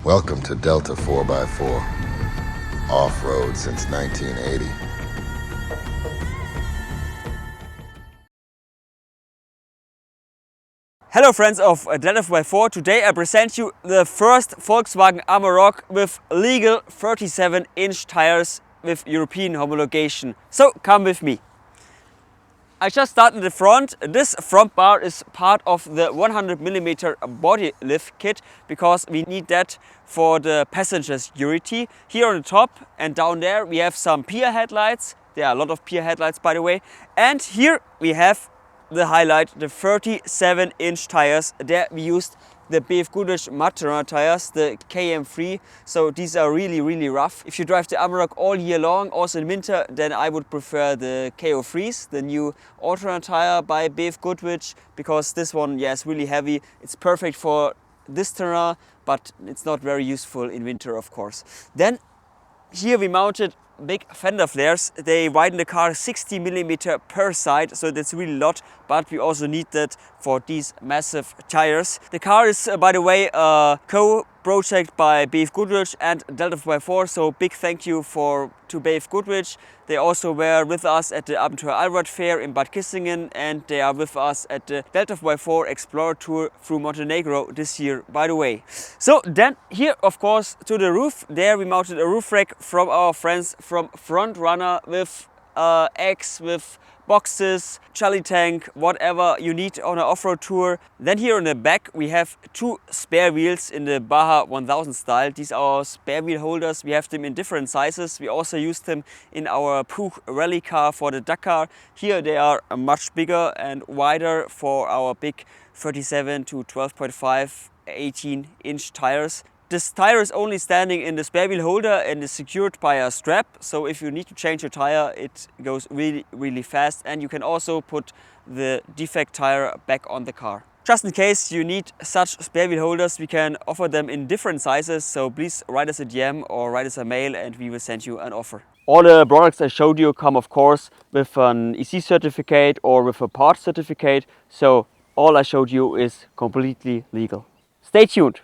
Welcome to Delta 4x4, off-road since 1980. Hello friends of Delta 4x4. Today I present you the first Volkswagen Amarok with legal 37-inch tires with European homologation. So come with me. I just started in the front. This front bar is part of the 100mm body lift kit because we need that for the passenger security. Here on the top and down there we have some PIAA headlights. There are a lot of PIAA headlights, by the way. And here we have the highlight, the 37-inch tires. There we used the Goodrich Frontrunner tires, the KM3. So these are really rough. If you drive the Amarok all year long, also in winter, then I would prefer the KO3s, the new all-terrain tire by Goodrich, because this one, yeah, is really heavy. It's perfect for this terrain, but it's not very useful in winter, of course. Then here we mounted big fender flares. They widen the car 60mm per side, so that's really a lot, but we also need that for these massive tires. The car is, by the way, a co-project by Goodrich and Delta 4x4, so big thank you to Goodrich. They also were with us at the Abenteuer Allrad Fair in Bad Kissingen, and they are with us at the Delta 4x4 Explorer Tour through Montenegro this year, by the way. So then here, of course, to the roof, there we mounted a roof rack from our friends from Frontrunner with eggs, with boxes, jelly tank, whatever you need on an off-road tour. Then here on the back we have two spare wheels in the Baja 1000 style. These are our spare wheel holders. We have them in different sizes. We also use them in our Puch rally car for the Dakar. Here they are much bigger and wider for our big 37 to 12.5 18-inch tires. This tire is only standing in the spare wheel holder and is secured by a strap, so if you need to change your tire, it goes really fast, and you can also put the defect tire back on the car. Just in case you need such spare wheel holders, we can offer them in different sizes, so please write us a DM or write us a mail and we will send you an offer. All the products I showed you come, of course, with an EC certificate or with a part certificate, so all I showed you is completely legal. Stay tuned!